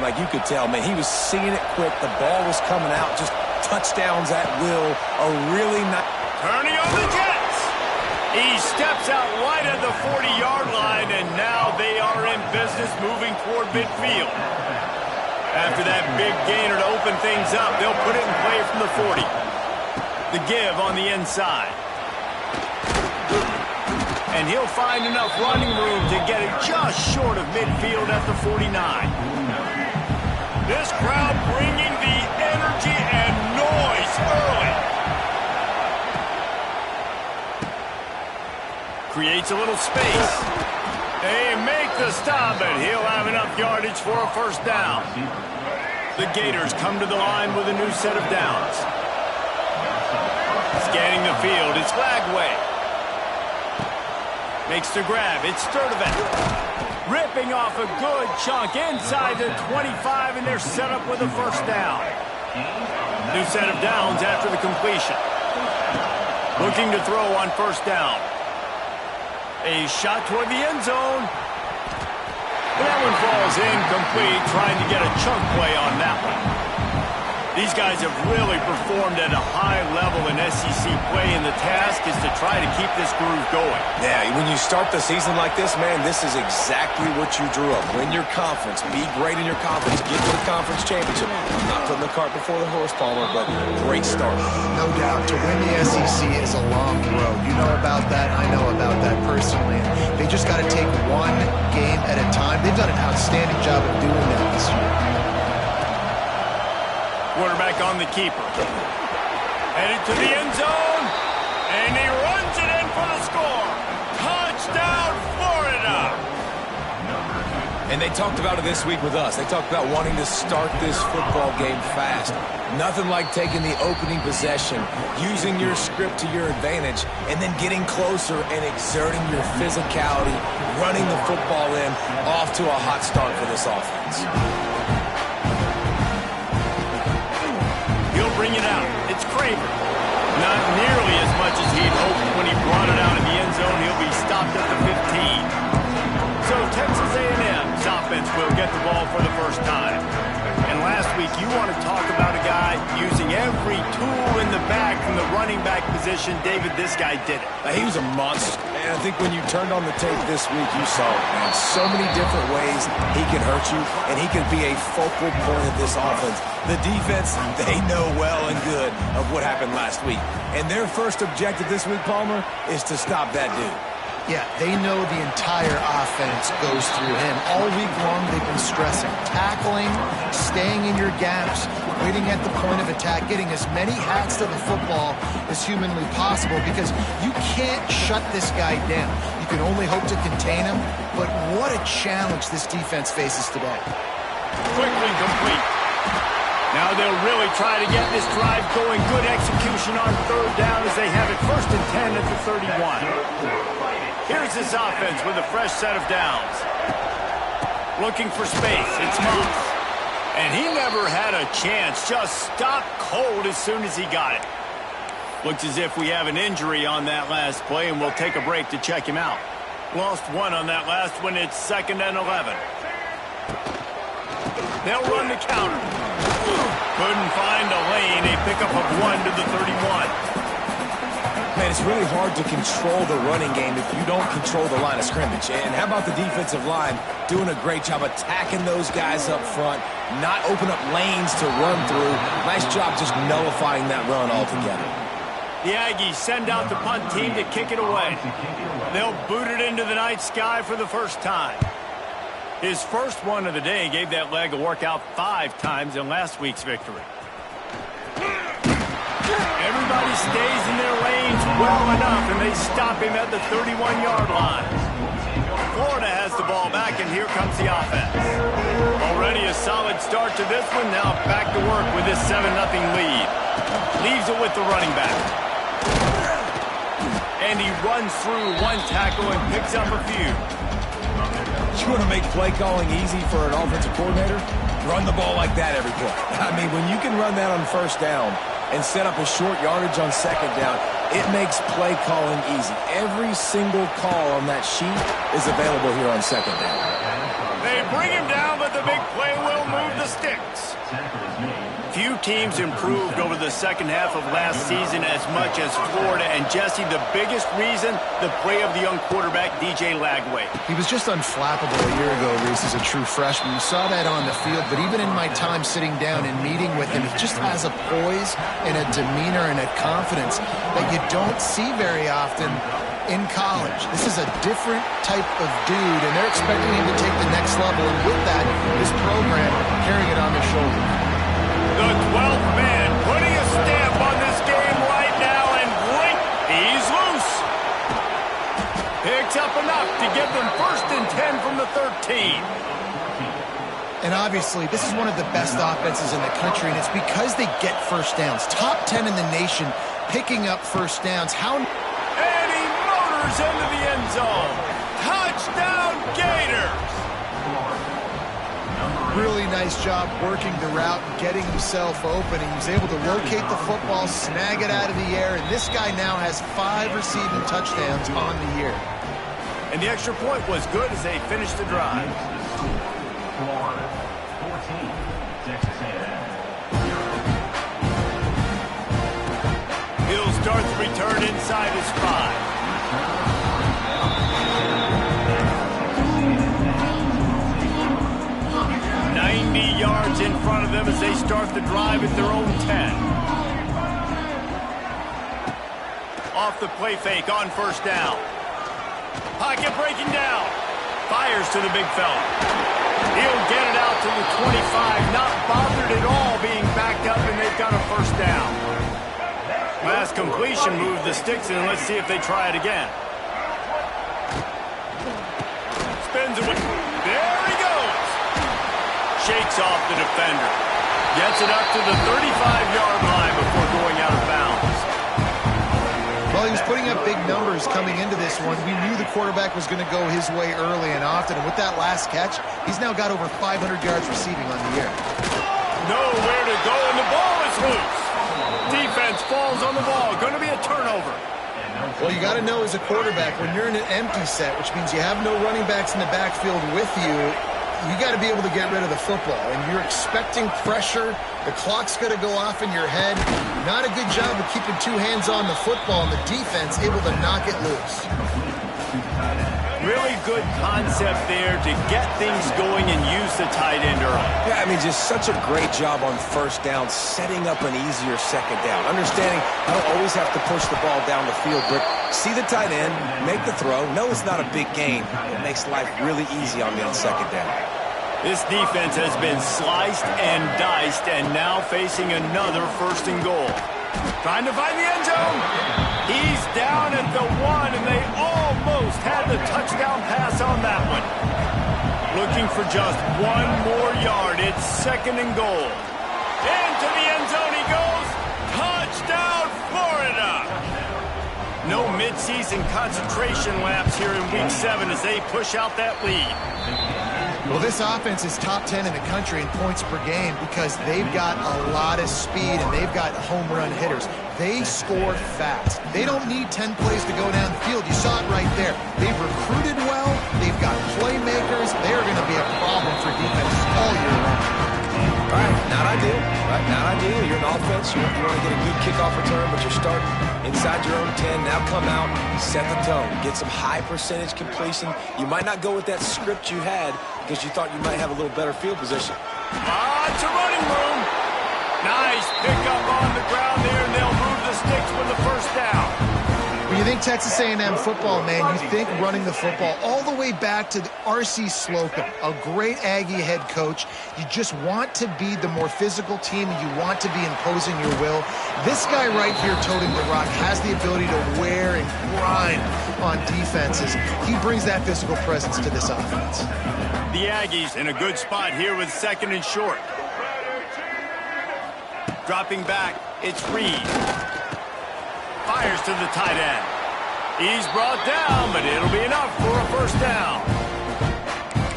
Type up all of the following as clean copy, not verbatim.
like you could tell, man, he was seeing it quick. The ball was coming out, just touchdowns at will. A really nice... Turning on the Jets. He steps out right at the 40-yard line, and now they are in business moving toward midfield. After that big gainer to open things up, they'll put it in play from the 40. The give on the inside. And he'll find enough running room to get it just short of midfield at the 49. This crowd bringing the energy and noise early. Creates a little space. They make the stop, and he'll have enough yardage for a first down. The Gators come to the line with a new set of downs. Scanning the field, it's Flagway. Makes the grab, it's Sturdivant. Ripping off a good chunk inside the 25, and they're set up with a first down. New set of downs after the completion. Looking to throw on first down. A shot toward the end zone. That one falls incomplete, trying to get a chunk play on that one. These guys have really performed at a high level in SEC play, and the task is to try to keep this groove going. Yeah, when you start the season like this, man, this is exactly what you drew up. Win your conference, be great in your conference, get to the conference championship. I'm not putting the cart before the horse, Palmer, but great start. No doubt, to win the SEC is a long road. You know about that, I know about that personally. They just got to take one game at a time. They've done an outstanding job of doing that this year. Quarterback on the keeper. Headed to the end zone. And he runs it in for the score. Touchdown, Florida. And they talked about it this week with us. They talked about wanting to start this football game fast. Nothing like taking the opening possession, using your script to your advantage, and then getting closer and exerting your physicality, running the football in, off to a hot start for this offense. Bring it out. It's Kramer. Not nearly as much as he'd hoped when he brought it out in the end zone. He'll be stopped at the 15. So Texas A&M's offense will get the ball for the first time. And last week, you want to talk about a guy using every tool in the bag from the running back position. David, this guy did it. He was a monster. And I think when you turned on the tape this week, you saw it, man. So many different ways he can hurt you, and he can be a focal point of this offense. The defense, they know well and good of what happened last week. And their first objective this week, Palmer, is to stop that dude. Yeah, they know the entire offense goes through him. All week long, they've been stressing tackling, staying in your gaps, waiting at the point of attack, getting as many hats to the football as humanly possible, because you can't shut this guy down. You can only hope to contain him, but what a challenge this defense faces today. Quickly complete. Now they'll really try to get this drive going. Good execution on third down as they have it 1st and 10 at the 31. Here's this offense with a fresh set of downs. Looking for space. It's Moss. And he never had a chance. Just stopped cold as soon as he got it. Looks as if we have an injury on that last play, and we'll take a break to check him out. Lost one on that last one. It's 2nd and 11. They'll run the counter. Couldn't find a lane. A pickup of 1 to the 31. Man, it's really hard to control the running game if you don't control the line of scrimmage. And how about the defensive line doing a great job attacking those guys up front, not open up lanes to run through. Nice job just nullifying that run altogether. The Aggies send out the punt team to kick it away. They'll boot it into the night sky for the first time. His first one of the day gave that leg a workout 5 times in last week's victory. Everybody stays in their lanes well enough, and they stop him at the 31-yard line. Florida has the ball back, and here comes the offense. Already a solid start to this one. Now back to work with this 7-0 lead. Leaves it with the running back. And he runs through one tackle and picks up a few. You want to make play calling easy for an offensive coordinator? Run the ball like that every play. I mean, when you can run that on first down and set up a short yardage on second down, it makes play calling easy. Every single call on that sheet is available here on second down. They bring him down, but the big play will move teams improved over the second half of last season as much as Florida. And, Jesse, the biggest reason, the play of the young quarterback, DJ Lagway. He was just unflappable a year ago, Reese, as a true freshman. You saw that on the field, but even in my time sitting down and meeting with him, he just has a poise and a demeanor and a confidence that you don't see very often in college. This is a different type of dude, and they're expecting him to take the next level, and with that, this program carrying it on their shoulders. The 12th man putting a stamp on this game right now, and blink, he's loose. Picks up enough to give them 1st and 10 from the 13. And obviously, this is one of the best offenses in the country, and it's because they get first downs. Top 10 in the nation picking up first downs. And he motors into the end zone. Touchdown, Gators! Really nice job working the route and getting himself open. He was able to locate the football, snag it out of the air, and this guy now has 5 receiving touchdowns on the year. And the extra point was good as they finished the drive. Florida, 14, Texas A&M. He'll start the return inside his 5. 90 yards in front of them as they start the drive at their own 10. Off the play fake on 1st down. Pocket breaking down. Fires to the big fella. He'll get it out to the 25. Not bothered at all being backed up, and they've got a 1st down. Last completion moved the sticks in. Let's see if they try it again. Spins away. There he goes. Shakes off the defender. Gets it up to the 35-yard line before going out of bounds. Well, he was putting up big numbers coming into this one. We knew the quarterback was going to go his way early and often. And with that last catch, he's now got over 500 yards receiving on the year. Nowhere to go, and the ball is loose. Defense falls on the ball. Going to be a turnover. Well, you got to know as a quarterback, when you're in an empty set, which means you have no running backs in the backfield with you, you got to be able to get rid of the football. And you're expecting pressure. The clock's going to go off in your head. Not a good job of keeping 2 hands on the football, and the defense able to knock it loose. Really good concept there to get things going and use the tight end early. Yeah, I mean, just such a great job on 1st down, setting up an easier 2nd down. Understanding I don't always have to push the ball down the field, but see the tight end, make the throw. No, it's not a big gain. It makes life really easy on me on 2nd down. This defense has been sliced and diced, and now facing another 1st and goal. Trying to find the end zone. He's down at the 1, and they almost had the touchdown pass on that one. Looking for just 1 more yard. It's 2nd and goal. Into the end zone he goes. Touchdown, Florida. No midseason concentration laps here in Week 7 as they push out that lead. Well, this offense is top 10 in the country in points per game because they've got a lot of speed and they've got home run hitters. They score fast. They don't need 10 plays to go down the field. You saw it right there. They've recruited well. They've got playmakers. They are going to be a problem for defense all year long. All right, not ideal. Right, not ideal. You're an offense. You want to get a good kickoff return, but you're starting inside your own 10. Now come out, set the tone, get some high percentage completion. You might not go with that script you had because you thought you might have a little better field position. It's a running room. Nice pickup on the ground there, and they'll move the sticks with the 1st down. When you think Texas A&M football, man, you think running the football all the way back to R.C. Slocum, a great Aggie head coach. You just want to be the more physical team, and you want to be imposing your will. This guy right here toting the rock has the ability to wear and grind on defenses. He brings that physical presence to this offense. The Aggies in a good spot here with 2nd and short. Dropping back, it's Reed. Fires to the tight end. He's brought down, but it'll be enough for a 1st down.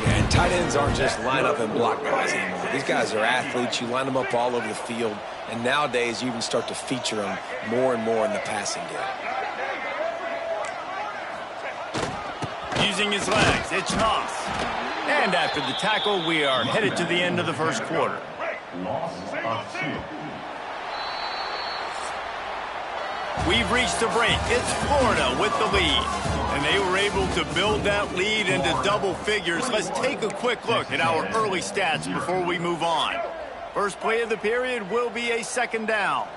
Yeah, and tight ends aren't just line up and block guys anymore. These guys are athletes. You line them up all over the field, and nowadays you even start to feature them more and more in the passing game. Using his legs, it's Moss. And after the tackle, we are headed to the end of the 1st quarter. Loss of 2. We've reached the break. It's Florida with the lead. And they were able to build that lead into double figures. Let's take a quick look at our early stats before we move on. First play of the period will be a second down.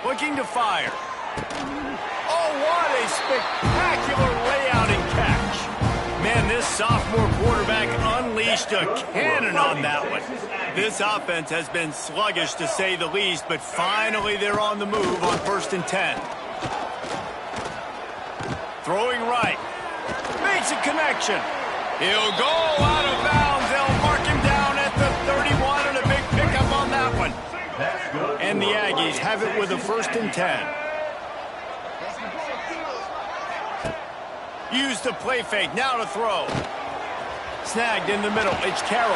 Looking to fire. Oh, what a spectacular layout and catch. Man, this sophomore quarterback unleashed a cannon on that one. This offense has been sluggish to say the least, but finally they're on the move on 1st and 10. Throwing right. Makes a connection. He'll go out of bounds. They'll mark him down at the 31 and a big pickup on that one. And the Aggies have it with a 1st and 10. Use the play fake, now to throw. Snagged in the middle, it's Carroll.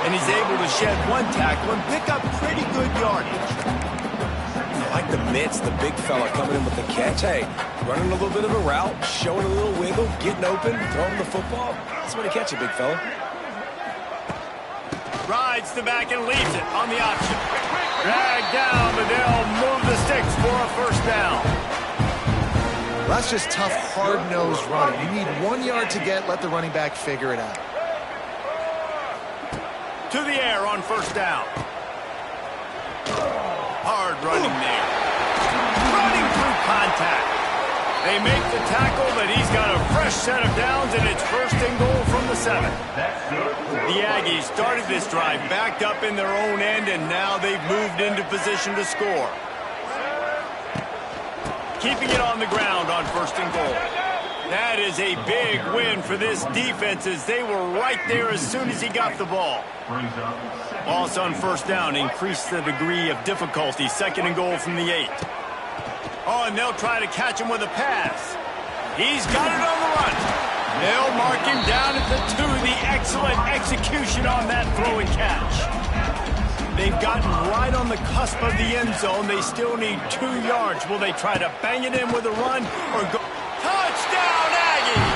And he's able to shed one tackle and pick up pretty good yardage. I like the mitts, the big fella coming in with the catch. Hey, running a little bit of a route, showing a little wiggle, getting open, throwing the football. That's when you catch it, big fella. Rides the back and leaves it on the option. Dragged down, but they'll move the sticks for a 1st down. That's just tough, hard-nosed running. You need 1 yard to get, let the running back figure it out. To the air on 1st down. Hard running there. Running through contact. They make the tackle, but he's got a fresh set of downs, and it's 1st and goal from the 7. The Aggies started this drive backed up in their own end, and now they've moved into position to score. Keeping it on the ground on 1st and goal. That is a big win for this defense as they were right there as soon as he got the ball. Loss on 1st down increased the degree of difficulty. 2nd and goal from the 8. Oh, and they'll try to catch him with a pass. He's got it on the run. They'll mark him down at the 2. The excellent execution on that throw and catch. They've gotten right on the cusp of the end zone. They still need 2 yards. Will they try to bang it in with a run or go? Touchdown, Aggie!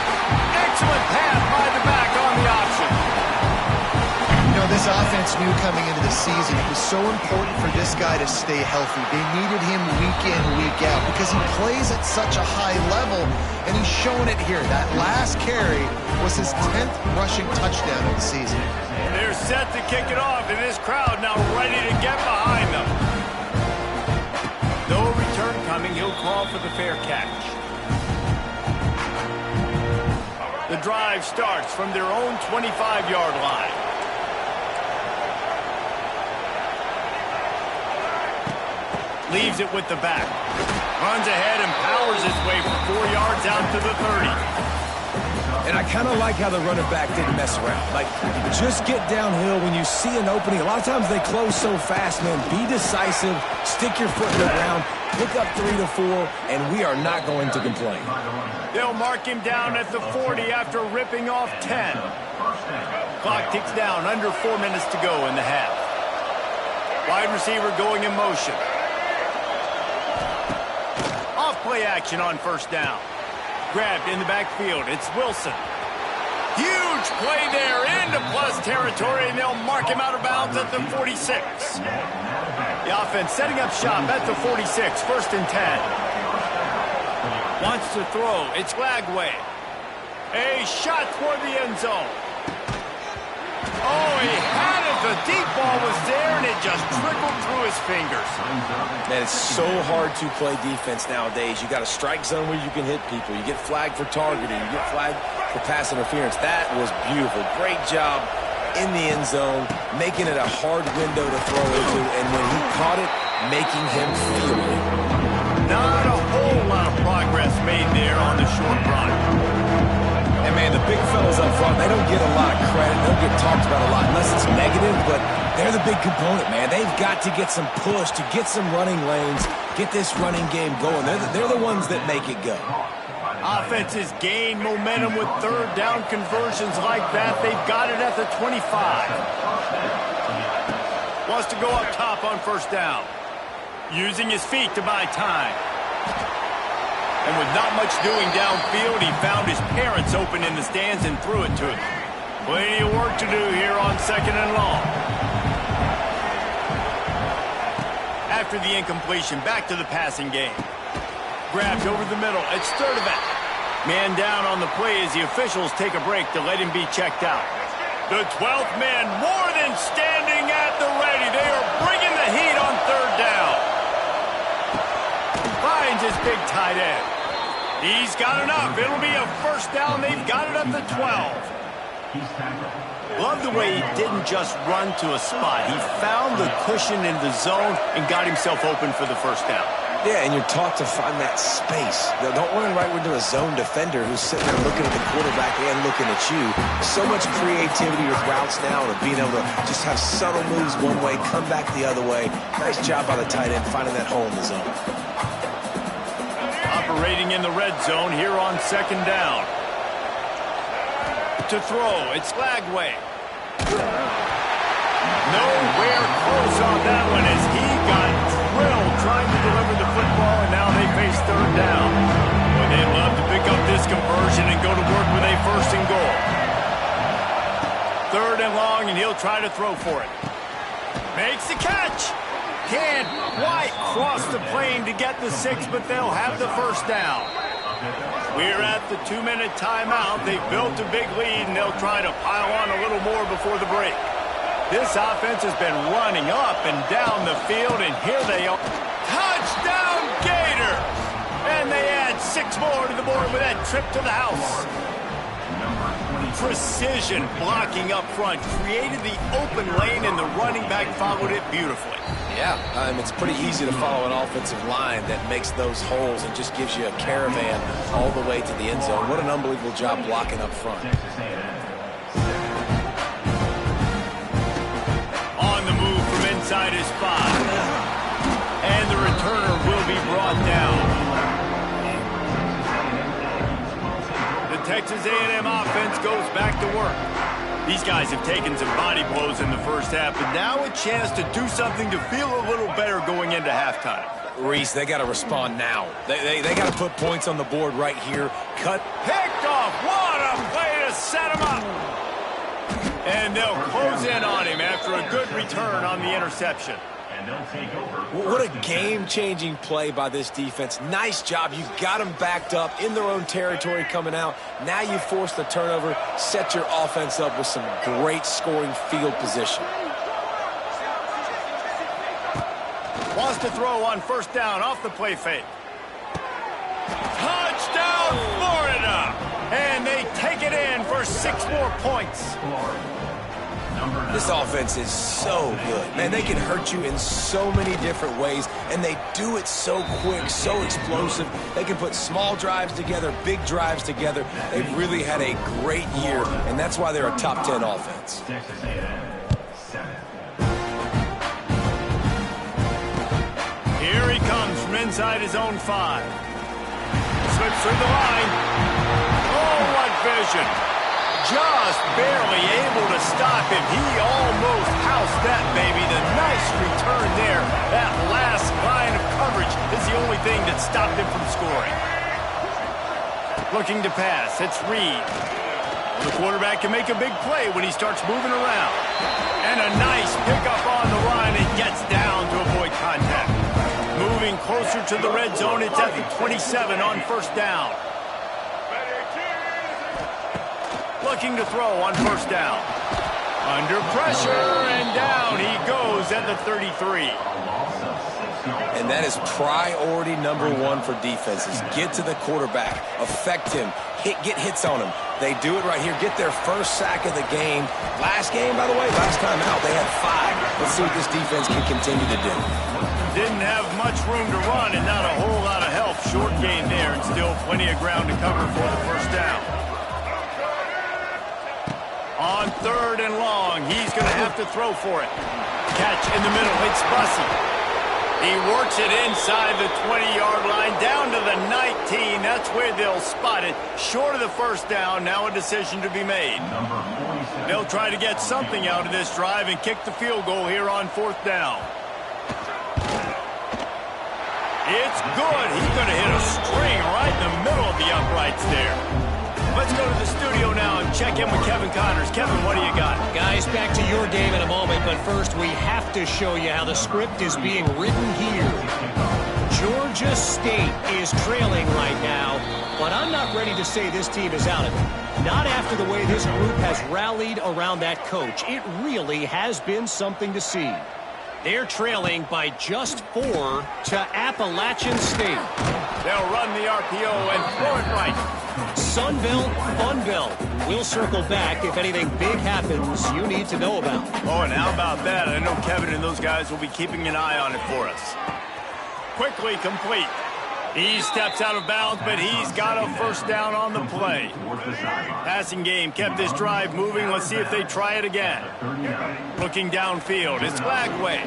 Excellent pass by the back on the option. You know, this offense knew coming into the season it was so important for this guy to stay healthy. They needed him week in, week out because he plays at such a high level, and he's showing it here. That last carry was his 10th rushing touchdown of the season. They're set to kick it off, and this crowd now ready to get behind them. No return coming. He'll call for the fair catch. The drive starts from their own 25-yard line. Leaves it with the back. Runs ahead and powers his way for 4 yards out to the 30. And I kind of like how the running back didn't mess around. Like, just get downhill when you see an opening. A lot of times they close so fast, man. Be decisive, stick your foot in the ground, pick up 3 to 4, and we are not going to complain. They'll mark him down at the 40 after ripping off 10. Clock ticks down, under 4 minutes to go in the half. Wide receiver going in motion. Off play action on 1st down. Grabbed in the backfield. It's Wilson. Huge play there into plus territory, and they'll mark him out of bounds at the 46. The offense setting up shop at the 46, 1st and 10. Wants to throw. It's Lagway. A shot toward the end zone. Oh, he had it. The deep ball was there, and it just trickled through his fingers. Man, it's so hard to play defense nowadays. You got a strike zone where you can hit people. You get flagged for targeting. You get flagged for pass interference. That was beautiful. Great job in the end zone, making it a hard window to throw into, and when he caught it, making him feel it. Not a whole lot of progress made there on the short run. And, man, the big fellas up front, they don't get a lot of credit. They don't get talked about a lot unless it's negative, but they're the big component, man. They've got to get some push, to get some running lanes, get this running game going. They're the ones that make it go. Offenses gain momentum with 3rd down conversions like that. They've got it at the 25. Wants to go up top on 1st down. Using his feet to buy time. And with not much doing downfield, he found his parents open in the stands and threw it to him. Plenty of work to do here on 2nd and long. After the incompletion, back to the passing game. Grabbed over the middle. It's Sturdivant. Man down on the play as the officials take a break to let him be checked out. The 12th man more than standing at the ready. They are bringing the heat on 3rd down. Finds his big tight end. He's got enough. It'll be a 1st down. They've got it up to 12. Love the way he didn't just run to a spot. He found the cushion in the zone and got himself open for the 1st down. Yeah, and you're taught to find that space. Now, don't run right into a zone defender who's sitting there looking at the quarterback and looking at you. So much creativity with routes now and being able to just have subtle moves one way, come back the other way. Nice job by the tight end finding that hole in the zone. Operating in the red zone here on 2nd down. To throw, it's Lagway. Nowhere close on that one as he got drilled trying to deliver the football, and now they face 3rd down. Well, they'd love to pick up this conversion and go to work with a 1st and goal. 3rd and long, and he'll try to throw for it. Makes the catch. Can't quite cross the plane to get the 6, but they'll have the 1st down. We're at the 2-minute timeout. They've built a big lead, and they'll try to pile on a little more before the break. This offense has been running up and down the field, and here they are. Touchdown, Gators! And they add 6 more to the board with that trip to the house. Precision blocking up front created the open lane, and the running back followed it beautifully. Yeah, it's pretty easy to follow an offensive line that makes those holes and just gives you a caravan all the way to the end zone. What an unbelievable job blocking up front. On the move from inside his 5. And the returner will be brought down. The Texas A&M offense goes back to work. These guys have taken some body blows in the 1st half, but now a chance to do something to feel a little better going into halftime. Reese, they got to respond now. They got to put points on the board right here. Picked off. What a play to set him up. And they'll close in on him after a good return on the interception. What a game-changing play by this defense. Nice job. You got them backed up in their own territory coming out. Now you force the turnover, set your offense up with some great scoring field position. Wants to throw on 1st down off the play fake. Touchdown, Florida! And they take it in for 6 more points. This offense is so good. Man, they can hurt you in so many different ways, and they do it so quick, so explosive. They can put small drives together, big drives together. They've really had a great year, and that's why they're a top 10 offense. Here he comes from inside his own 5. Slips through the line. Oh, what vision. Just barely able to stop him. He almost housed that baby. The nice return there. That last line of coverage is the only thing that stopped him from scoring. Looking to pass. It's Reed. The quarterback can make a big play when he starts moving around. And a nice pickup on the line and gets down to avoid contact. Moving closer to the red zone. It's at the 27 on 1st down. Looking to throw on 1st down. Under pressure, and down he goes at the 33. And that is priority number 1 for defenses. Get to the quarterback, affect him, get hits on him. They do it right here, get their 1st sack of the game. Last game, by the way, last time out, they had 5. Let's see what this defense can continue to do. Didn't have much room to run and not a whole lot of help. Short gain there and still plenty of ground to cover for the 1st down. On 3rd and long, he's going to have to throw for it. Catch in the middle, it's Bussey. He works it inside the 20-yard line, down to the 19. That's where they'll spot it. Short of the 1st down, now a decision to be made. They'll try to get something out of this drive and kick the field goal here on 4th down. It's good. He's going to hit a string right in the middle of the uprights there. Let's go to the studio now and check in with Kevin Connors. Kevin, what do you got? Guys, back to your game in a moment, but first we have to show you how the script is being written here. Georgia State is trailing right now, but I'm not ready to say this team is out of it. Not after the way this group has rallied around that coach. It really has been something to see. They're trailing by just 4 to Appalachian State. They'll run the RPO and throw it right. Sunbelt, Funbelt. We'll circle back if anything big happens you need to know about. Oh, and how about that? I know Kevin and those guys will be keeping an eye on it for us. Quickly complete. He steps out of bounds, but he's got a first down on the play. Passing game kept this drive moving. Let's see if they try it again. Looking downfield. It's Flagway.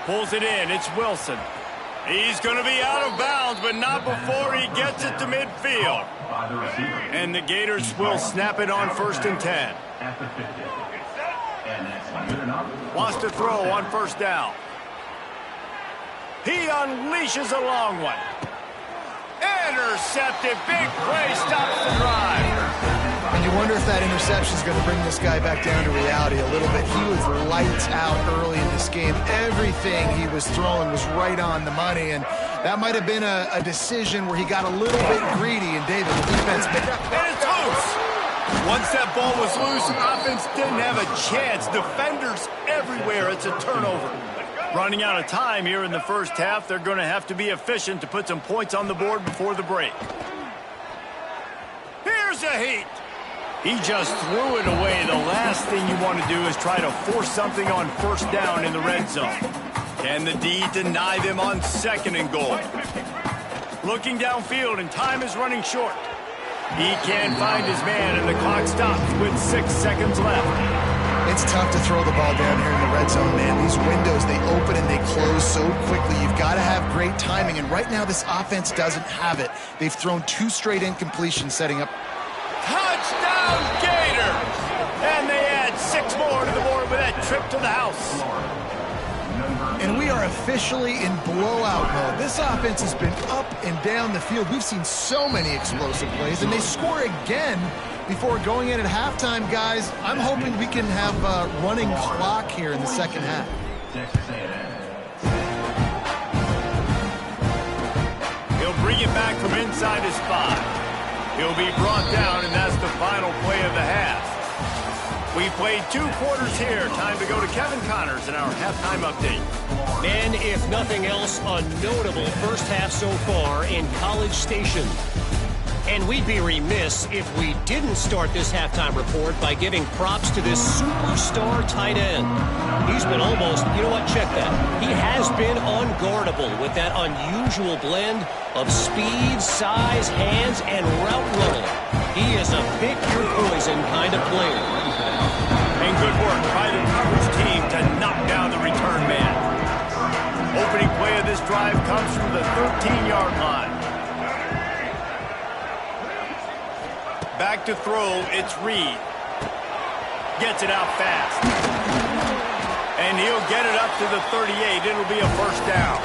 Pulls it in. It's Wilson. He's going to be out of bounds, but not before he gets it to midfield. And the Gators will snap it on 1st and 10. Wants to throw on 1st down. He unleashes a long one. Intercepted. Big play. Stops the drive. And you wonder if that interception is going to bring this guy back down to reality a little bit. He was lights out early in this game. Everything he was throwing was right on the money, and that might have been a decision where he got a little bit greedy, and David, the defense made it. And it's loose. Once that ball was loose, offense didn't have a chance. Defenders everywhere. It's a turnover. Running out of time here in the first half. They're going to have to be efficient to put some points on the board before the break. Here's a heat. He just threw it away. The last thing you want to do is try to force something on 1st down in the red zone. Can the D deny them on 2nd and goal? Looking downfield, and time is running short. He can't find his man, and the clock stops with 6 seconds left. It's tough to throw the ball down here in the red zone, man. These windows, they open and they close so quickly. You've got to have great timing, and right now this offense doesn't have it. They've thrown 2 straight incompletions setting up. Touchdown, Gators! And they add 6 more to the board with that trip to the house. And we are officially in blowout mode. This offense has been up and down the field. We've seen so many explosive plays, and they score again before going in at halftime, guys. I'm hoping we can have a running clock here in the second half. He'll bring it back from inside his 5. He'll be brought down, and that's the final play of the half. We played 2 quarters here. Time to go to Kevin Connors in our halftime update. Men, if nothing else, a notable first half so far in College Station. And we'd be remiss if we didn't start this halftime report by giving props to this superstar tight end. He's been almost, you know what, check that. He has been unguardable with that unusual blend of speed, size, hands, and route running. He is a pick your poison kind of player. And good work by the coverage team to knock down the return man. Opening play of this drive comes from the 13-yard line. Back to throw, it's Reed. Gets it out fast. And he'll get it up to the 38. It'll be a 1st down.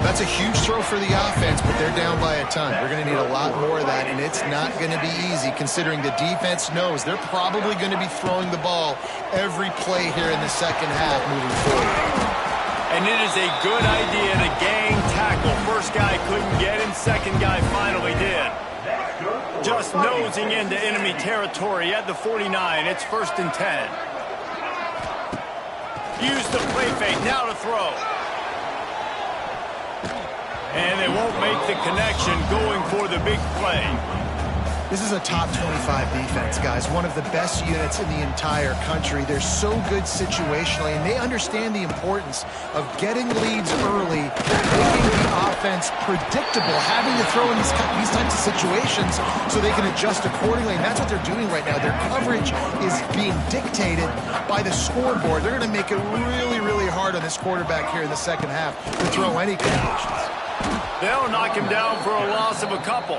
That's a huge throw for the offense, but they're down by a ton. We're going to need a lot more of that, and it's not going to be easy considering the defense knows they're probably going to be throwing the ball every play here in the second half moving forward. And it is a good idea to gang tackle. First guy couldn't get him, second guy finally did. Just nosing into enemy territory at the 49. It's 1st and 10. Use the play fake, now to throw. And they won't make the connection going for the big play. This is a top 25 defense, guys. One of the best units in the entire country. They're so good situationally, and they understand the importance of getting leads early, making the offense predictable, having to throw in these types of situations so they can adjust accordingly, and that's what they're doing right now. Their coverage is being dictated by the scoreboard. They're going to make it really, really hard on this quarterback here in the second half to throw any combinations. They'll knock him down for a loss of a couple.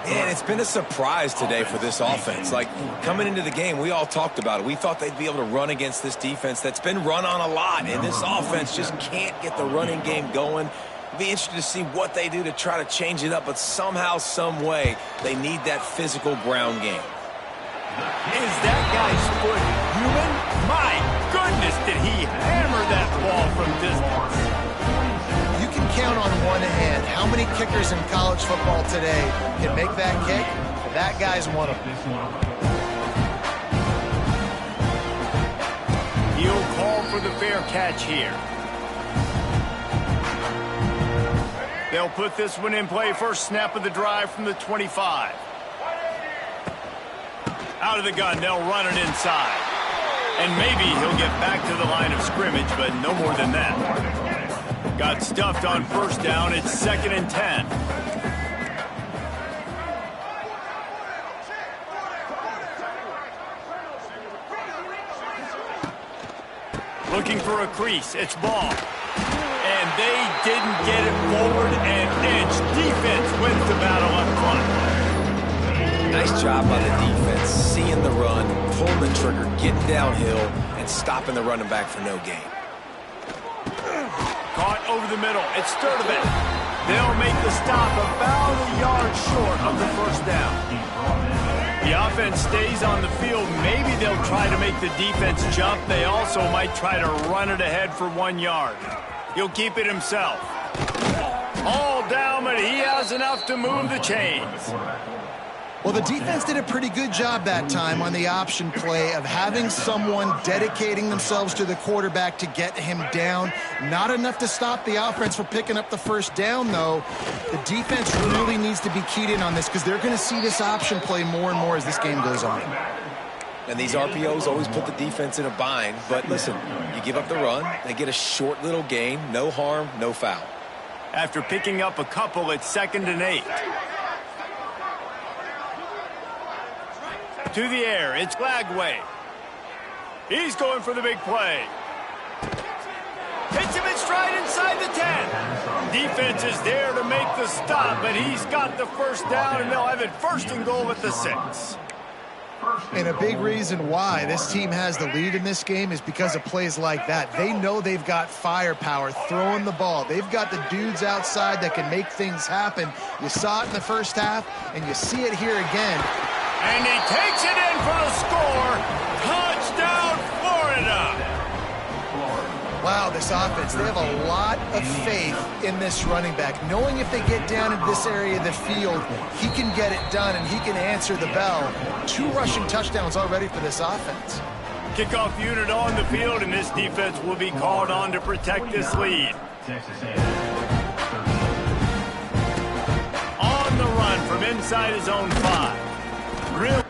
And it's been a surprise today for this offense. Like, coming into the game, we all talked about it. We thought they'd be able to run against this defense that's been run on a lot, and this offense just can't get the running game going. It'll be interesting to see what they do to try to change it up, but somehow, some way, they need that physical ground game. Is that guy's foot human? My goodness, did he hammer that ball from distance. You can count on one hand how many kickers in college football today can make that kick. That guy's one of them. He'll call for the fair catch here. They'll put this one in play first snap of the drive from the 25. Out of the gun, they'll run it inside. And maybe he'll get back to the line of scrimmage, but no more than that. Got stuffed on first down. It's 2nd and 10. Looking for a crease. It's ball. And they didn't get it forward, and edge defense wins the battle up front. Nice job by the defense, seeing the run, pulling the trigger, getting downhill, and stopping the running back for no gain. Caught over the middle. It's Sturdivant. They'll make the stop about a yard short of the first down. The offense stays on the field. Maybe they'll try to make the defense jump. They also might try to run it ahead for 1 yard. He'll keep it himself. All down, but he has enough to move the chains. Well, the defense did a pretty good job that time on the option play of having someone dedicating themselves to the quarterback to get him down. Not enough to stop the offense from picking up the first down, though. The defense really needs to be keyed in on this because they're going to see this option play more and more as this game goes on. And these RPOs always put the defense in a bind. But listen, you give up the run, they get a short little gain, no harm, no foul. After picking up a couple, it's 2nd and 8. To the air, it's Glagway. He's going for the big play. Hits him in stride inside the 10. Defense is there to make the stop, but he's got the first down, and they'll have it 1st and goal at the 6. And a big reason why this team has the lead in this game is because of plays like that. They know they've got firepower throwing the ball. They've got the dudes outside that can make things happen. You saw it in the first half, and you see it here again. And he takes it in for the score. Touchdown, Florida. Wow, this offense, they have a lot of faith in this running back. Knowing if they get down in this area of the field, he can get it done and he can answer the bell. 2 rushing touchdowns already for this offense. Kickoff unit on the field, and this defense will be called on to protect this lead. On the run from inside his own 5. Real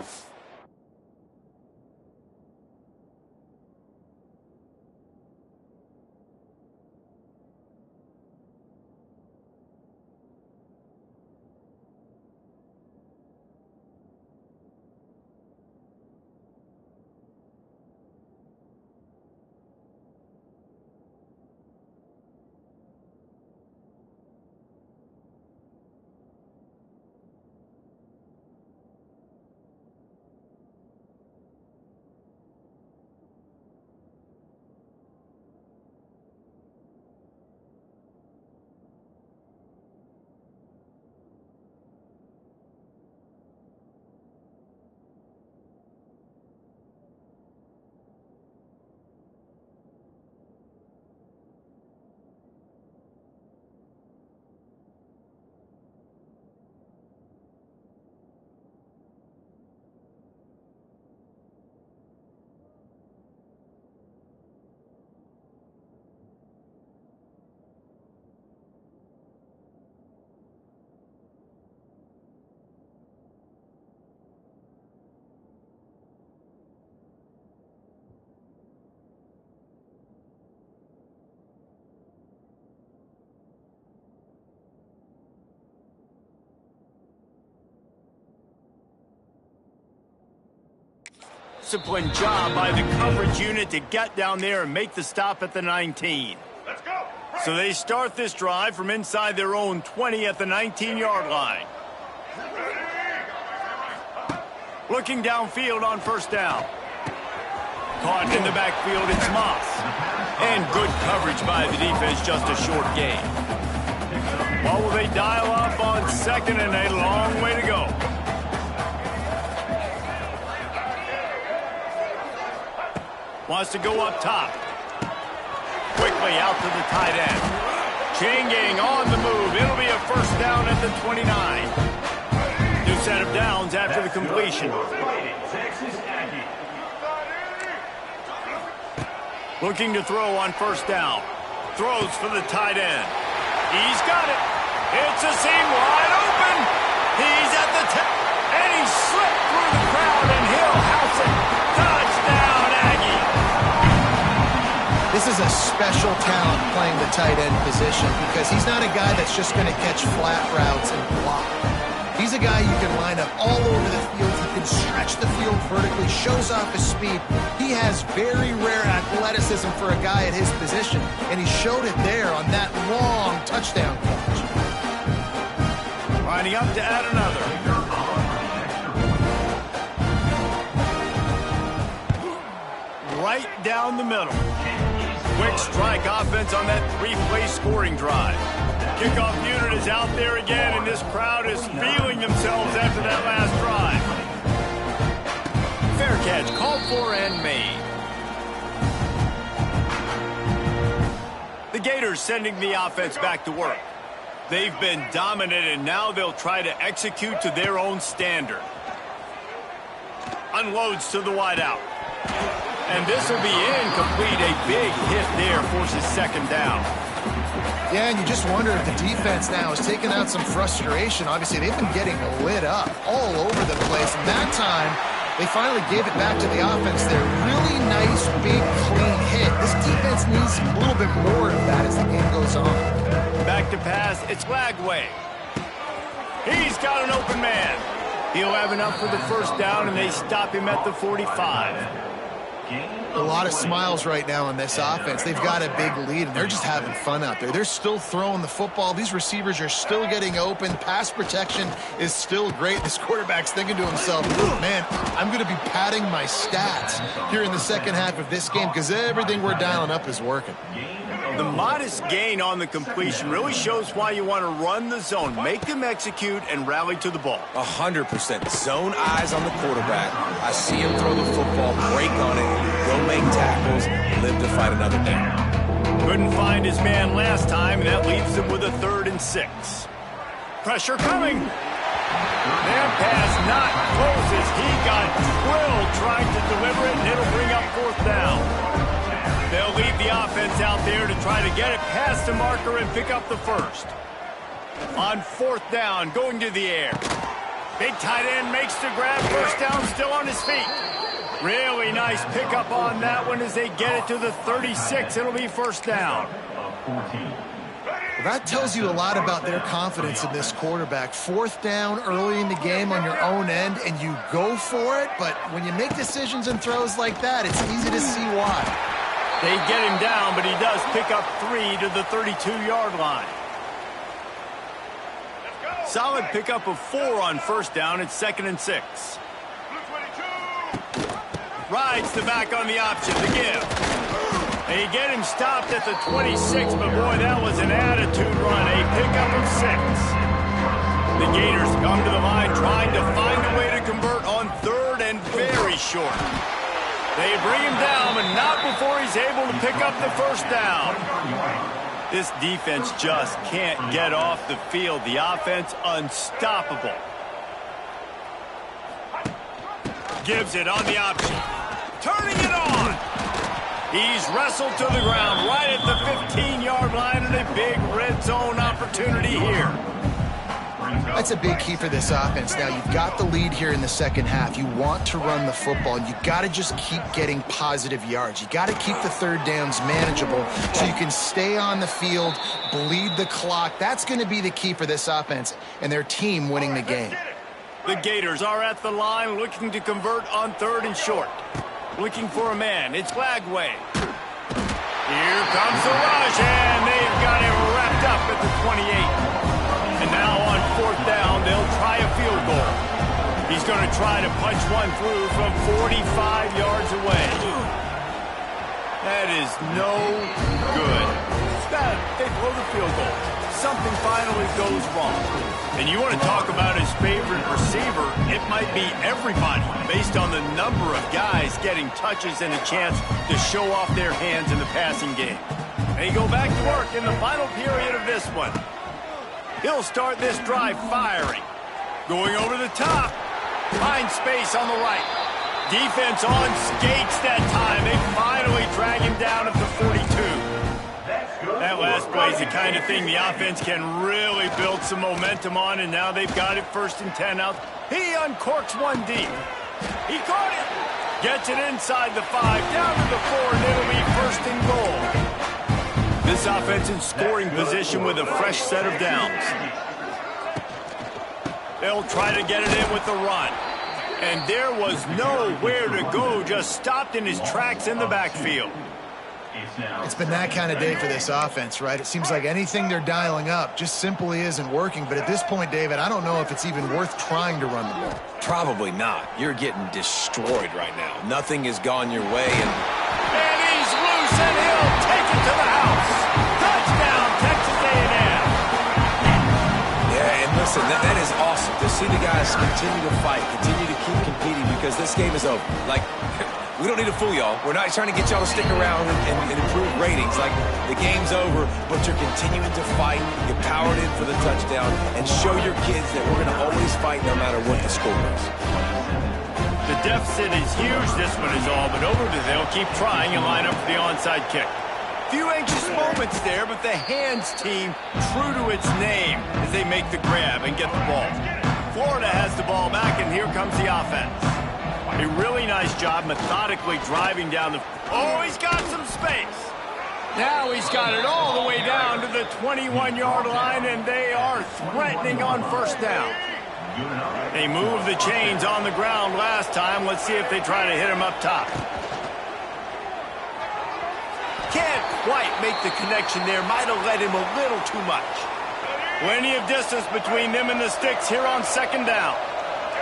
disciplined job by the coverage unit to get down there and make the stop at the 19. Let's go. So they start this drive from inside their own 20 at the 19-yard line. Looking downfield on first down. Caught in the backfield, it's Moss. And good coverage by the defense, just a short gain. What will they dial up on second and a long way to go? Wants to go up top. Quickly out to the tight end. Changing on the move. It'll be a first down at the 29. New set of downs after the completion. Looking to throw on first down. Throws for the tight end. He's got it. It's a seam wide open. He's at the tip. And he slipped through the crowd, and he'll house it. Touchdown, Aggie. This is a special talent playing the tight end position because he's not a guy that's just going to catch flat routes and block. He's a guy you can line up all over the field. He can stretch the field vertically, shows off his speed. He has very rare athleticism for a guy at his position, and he showed it there on that long touchdown catch. Lining up to add another. Right down the middle. Quick strike offense on that three-play scoring drive. Kickoff unit is out there again, and this crowd is feeling themselves after that last drive. Fair catch, called for and made. The Gators sending the offense back to work. They've been dominant, and now they'll try to execute to their own standard. Unloads to the wideout. And this will be incomplete. A big hit there forces second down. Yeah, and you just wonder if the defense now has taken out some frustration. Obviously, they've been getting lit up all over the place. And that time, they finally gave it back to the offense there. Really nice, big, clean hit. This defense needs a little bit more of that as the game goes on. Back to pass. It's Lagway. He's got an open man. He'll have enough for the first down, and they stop him at the 45. A lot of smiles right now on this offense. They've got a big lead, and they're just having fun out there. They're still throwing the football. These receivers are still getting open. Pass protection is still great. This quarterback's thinking to himself, man, I'm going to be padding my stats here in the second half of this game because everything we're dialing up is working. The modest gain on the completion really shows why you want to run the zone, make them execute, and rally to the ball. 100%. Zone eyes on the quarterback. I see him throw the football, break on it, go make tackles, live to fight another down. Couldn't find his man last time, and that leaves him with a 3rd and 6. Pressure coming. That pass not closes. He got drilled trying to deliver it, and it'll bring up 4th down. They'll leave the offense out there to try to get it past the marker and pick up the first. On 4th down, going to the air. Big tight end makes the grab. First down, still on his feet. Really nice pickup on that one as they get it to the 36. It'll be first down. Well, that tells you a lot about their confidence in this quarterback. 4th down early in the game on your own end, and you go for it. But when you make decisions and throws like that, it's easy to see why. They get him down, but he does pick up 3 to the 32-yard line. Solid pickup of 4 on first down. It's 2nd and 6. Rides the back on the option, the give. They get him stopped at the 26, but boy, that was an attitude run. A pickup of 6. The Gators come to the line trying to find a way to convert on 3rd and very short. They bring him down, but not before he's able to pick up the first down. This defense just can't get off the field. The offense unstoppable. Gives it on the option. Turning it on. He's wrestled to the ground right at the 15-yard line, and a big red zone opportunity here. That's a big key for this offense. Now, you've got the lead here in the second half. You want to run the football, and you got to just keep getting positive yards. You got to keep the 3rd downs manageable so you can stay on the field, bleed the clock. That's going to be the key for this offense and their team winning the game. The Gators are at the line looking to convert on 3rd and short. Looking for a man. It's Lagway. Here comes the rush, and they've got him wrapped up at the 28. And now on 4th down, they'll try a field goal. He's going to try to punch one through from 45 yards away. That is no good. They throw the field goal. something finally goes wrong. And you want to talk about his favorite receiver, it might be everybody based on the number of guys getting touches and a chance to show off their hands in the passing game. They go back to work in the final period of this one. He'll start this drive firing. Going over the top. Finds space on the right. Defense on skates that time. They finally drag him down at the 42. That last play is the kind of thing the offense can really build some momentum on, and now they've got it 1st and 10 out. He uncorks one deep. He caught it. Gets it inside the 5, down to the 4, and it'll be 1st and goal. This offense in scoring position with a fresh set of downs. They'll try to get it in with the run. And there was nowhere to go, just stopped in his tracks in the backfield. It's been that kind of day for this offense, right? It seems like anything they're dialing up just simply isn't working. But at this point, David, I don't know if it's even worth trying to run the ball. Probably not. You're getting destroyed right now. Nothing has gone your way. And he's loose, and he'll take it to the house. Touchdown, Texas A&M. Yeah, and listen, that is awesome to see the guys continue to fight, continue to keep competing, because this game is over. Like, we don't need to fool y'all. We're not trying to get y'all to stick around and improve ratings. Like, the game's over, but you're continuing to fight. You powered in for the touchdown, and show your kids that we're going to always fight no matter what the score is. The deficit is huge, this one is all, but over to they'll keep trying and line up for the onside kick. Few anxious moments there, but the hands team true to its name as they make the grab and get the ball. Florida has the ball back, and here comes the offense. A really nice job methodically driving down the... Oh, he's got some space. Now he's got it all the way down to the 21-yard line, and they are threatening on 1st down. They moved the chains on the ground last time. Let's see if they try to hit him up top. Can't quite make the connection there. Might have led him a little too much. Plenty of distance between them and the sticks here on 2nd down.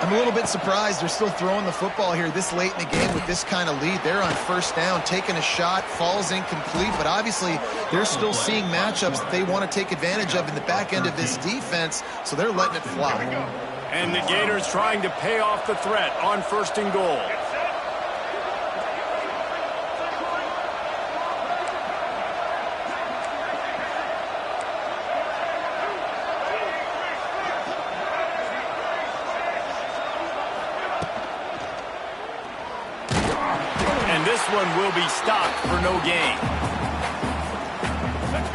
I'm a little bit surprised they're still throwing the football here this late in the game with this kind of lead. They're on 1st down, taking a shot, falls incomplete, but obviously they're still seeing matchups that they want to take advantage of in the back end of this defense, so they're letting it fly. And the Gators trying to pay off the threat on 1st and goal. One will be stopped for no gain.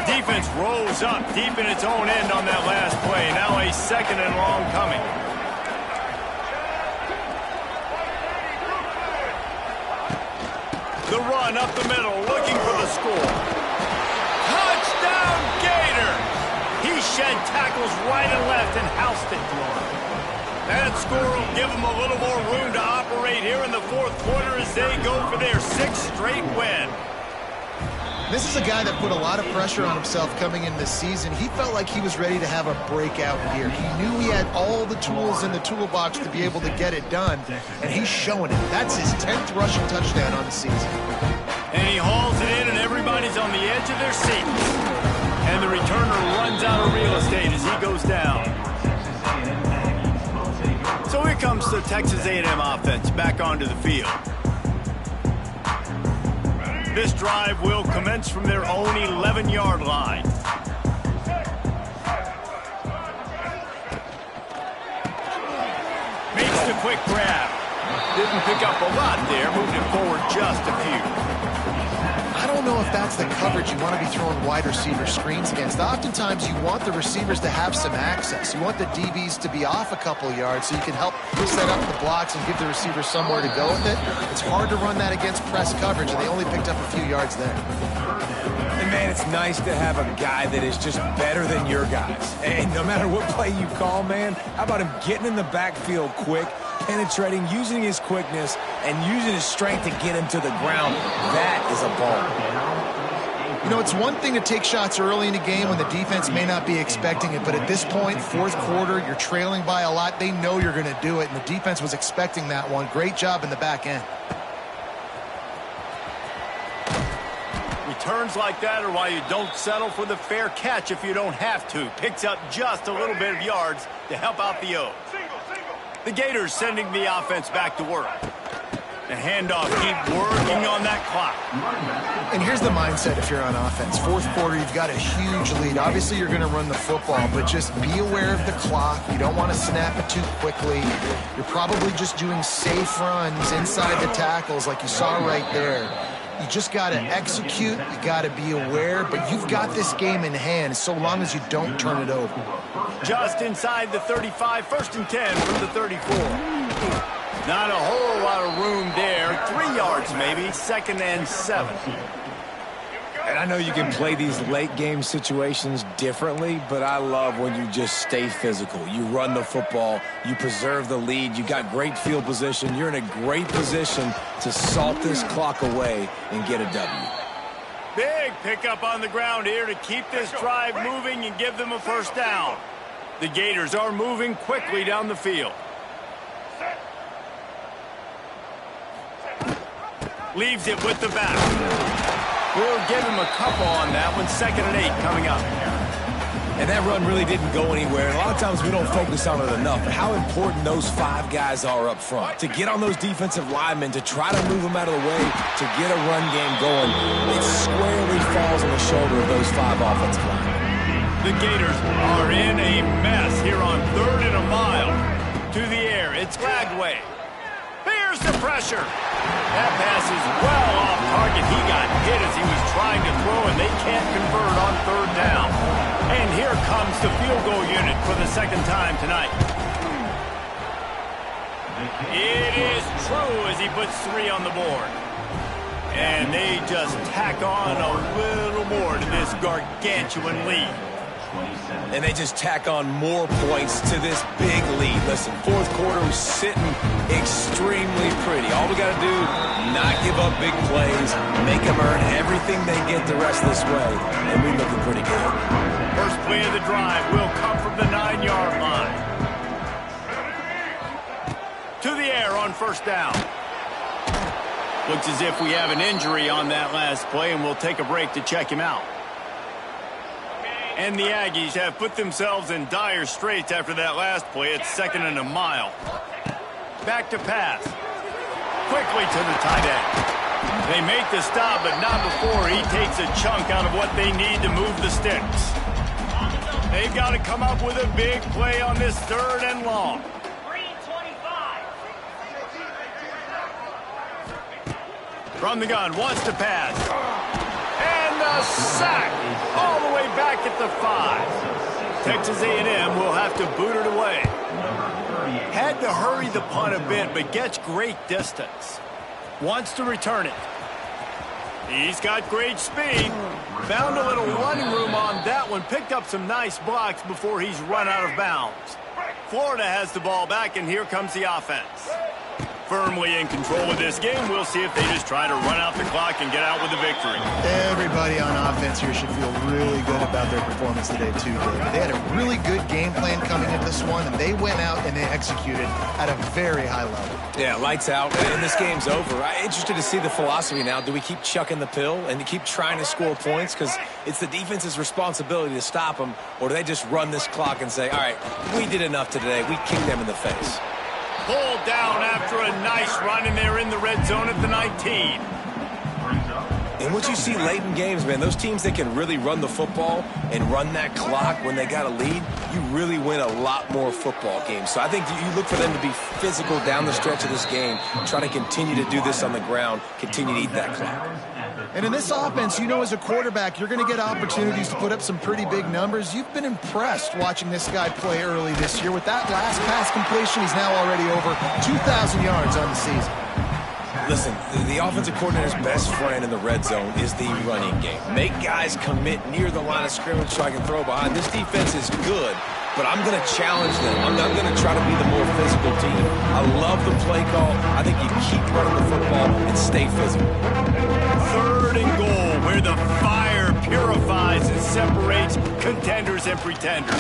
Defense rolls up deep in its own end on that last play. Now a 2nd and long coming. The run up the middle, looking for the score. Touchdown, Gator! He shed tackles right and left and housed it. That score will give them a little more room to operate here in the 4th quarter as they go for their 6th straight win. This is a guy that put a lot of pressure on himself coming in this season. He felt like he was ready to have a breakout year. He knew he had all the tools in the toolbox to be able to get it done, and he's showing it. That's his 10th rushing touchdown on the season. And he hauls it in, and everybody's on the edge of their seats. And the returner runs out of real estate as he goes down. So here comes the Texas A&M offense back onto the field. This drive will commence from their own 11-yard line. Makes the quick grab. Didn't pick up a lot there, moved it forward just a few. I don't know if that's the coverage you want to be throwing wide receiver screens against. Oftentimes, you want the receivers to have some access. You want the DBs to be off a couple yards so you can help set up the blocks and give the receivers somewhere to go with it. It's hard to run that against press coverage, and they only picked up a few yards there. And, man, it's nice to have a guy that is just better than your guys. And no matter what play you call, man, how about him getting in the backfield quick, penetrating, using his quickness, and using his strength to get him to the ground? That is a ball. You know, it's one thing to take shots early in the game when the defense may not be expecting it, but at this point, 4th quarter, you're trailing by a lot. They know you're going to do it, and the defense was expecting that one. Great job in the back end. Returns like that are why you don't settle for the fair catch if you don't have to. Picks up just a little bit of yards to help out the O. The Gators sending the offense back to work. The handoff, keep working on that clock. And here's the mindset if you're on offense. Fourth quarter, you've got a huge lead. Obviously, you're going to run the football, but just be aware of the clock. You don't want to snap it too quickly. You're probably just doing safe runs inside the tackles like you saw right there. You just got to execute. You got to be aware, but you've got this game in hand so long as you don't turn it over. Just inside the 35, 1st and 10 from the 34. Not a whole lot of room there. 3 yards maybe, 2nd and 7. And I know you can play these late game situations differently, but I love when you just stay physical. You run the football, you preserve the lead, you got great field position. You're in a great position to salt this clock away and get a W. Big pickup on the ground here to keep this drive moving and give them a 1st down. The Gators are moving quickly down the field. Leaves it with the back. We'll give him a couple on that one. 2nd and 8 coming up. And that run really didn't go anywhere. And a lot of times we don't focus on it enough. But how important those 5 guys are up front. To get on those defensive linemen, to try to move them out of the way, to get a run game going, it squarely falls on the shoulder of those 5 offensive linemen. The Gators are in a mess here on 3rd and a mile. To the air, it's Lagway. Here's the pressure. That pass is well off target. He got hit as he was trying to throw, and they can't convert on 3rd down. And here comes the field goal unit for the 2nd time tonight. It is true as he puts 3 on the board. And they just tack on a little more to this gargantuan lead. And they just tack on more points to this big lead. Listen, 4th quarter was sitting extremely pretty. All we got to do, not give up big plays, make them earn everything they get the rest of this way, and we're looking pretty good. First play of the drive will come from the 9-yard line. To the air on 1st down. Looks as if we have an injury on that last play, and we'll take a break to check him out. And the Aggies have put themselves in dire straits after that last play. It's 2nd and a mile. Back to pass. Quickly to the tight end. They make the stop, but not before he takes a chunk out of what they need to move the sticks. They've got to come up with a big play on this 3rd and long. From the gun, wants to pass. And a sack all the way back at the 5. Texas A&M will have to boot it away. Had to hurry the punt a bit, but gets great distance. Wants to return it. He's got great speed. Found a little running room on that one. Picked up some nice blocks before he's run out of bounds. Florida has the ball back, and here comes the offense. Firmly in control of this game. We'll see if they just try to run out the clock and get out with the victory. Everybody on offense here should feel really good about their performance today, too, David. They had a really good game plan coming into this one, and they went out and they executed at a very high level. Yeah, lights out, and this game's over. I'm interested to see the philosophy now. Do we keep chucking the pill and to keep trying to score points? Because it's the defense's responsibility to stop them, or do they just run this clock and say, all right, we did enough today. We kicked them in the face. Pulled down after a nice run, and they're in the red zone at the 19. And what you see late in games, man, those teams that can really run the football and run that clock when they got a lead, you really win a lot more football games. So I think you look for them to be physical down the stretch of this game, try to continue to do this on the ground, continue to eat that clock. And in this offense, you know, as a quarterback, you're going to get opportunities to put up some pretty big numbers. You've been impressed watching this guy play early this year. With that last pass completion, he's now already over 2,000 yards on the season. Listen, the offensive coordinator's best friend in the red zone is the running game. Make guys commit near the line of scrimmage so I can throw behind. This defense is good, but I'm going to challenge them. I'm going to try to be the more physical team. I love the play call. I think you keep running the football and stay physical. 3rd and goal, where the fire purifies and separates contenders and pretenders.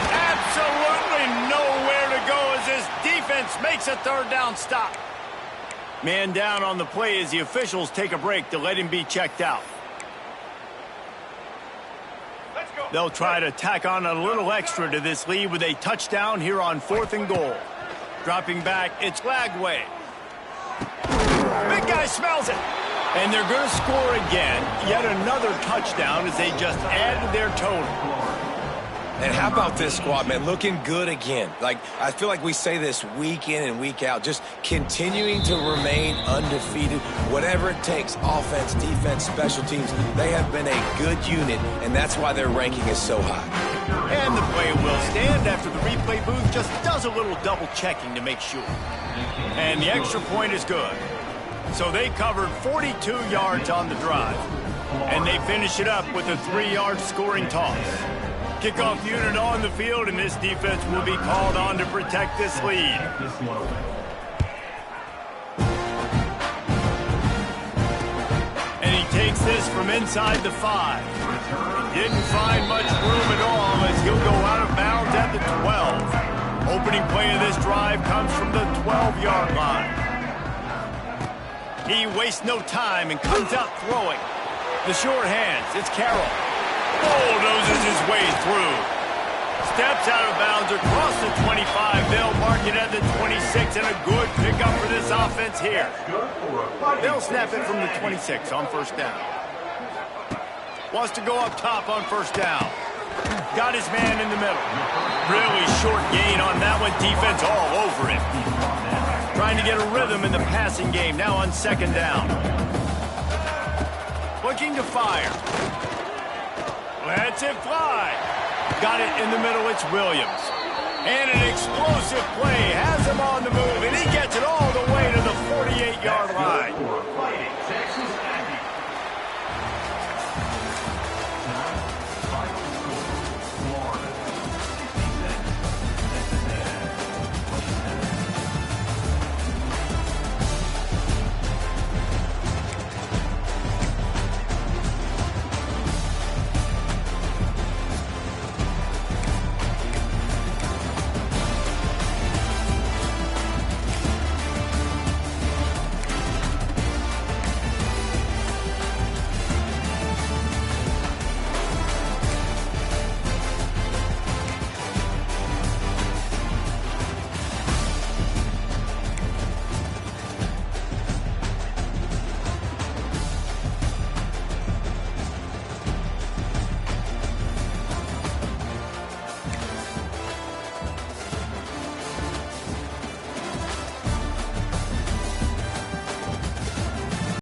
Absolutely nowhere to go as this defense makes a 3rd down stop. Man down on the play as the officials take a break to let him be checked out. They'll try to tack on a little extra to this lead with a touchdown here on 4th and goal. Dropping back, it's Lagway. Big guy smells it. And they're going to score again. Yet another touchdown as they just added their total. And how about this squad, man? Looking good again. Like, I feel like we say this week in and week out, just continuing to remain undefeated. Whatever it takes, offense, defense, special teams, they have been a good unit, and that's why their ranking is so high. And the play will stand after the replay booth just does a little double checking to make sure. And the extra point is good. So they covered 42 yards on the drive. And they finish it up with a 3-yard scoring toss. Kickoff unit on the field, and this defense will be called on to protect this lead. And he takes this from inside the 5. He didn't find much room at all as he'll go out of bounds at the 12. Opening play of this drive comes from the 12-yard line. He wastes no time and comes out throwing. The short hands, it's Carroll. Bulldozes his way through. Steps out of bounds across the 25. They'll mark it at the 26, and a good pickup for this offense here. They'll snap it from the 26 on 1st down. Wants to go up top on 1st down. Got his man in the middle. Really short gain on that one. Defense all over it. Trying to get a rhythm in the passing game now on 2nd down. Looking to fire. Lets it fly. Got it in the middle, it's Williams. And an explosive play has him on the move, and he gets it all the way to the 48-yard line.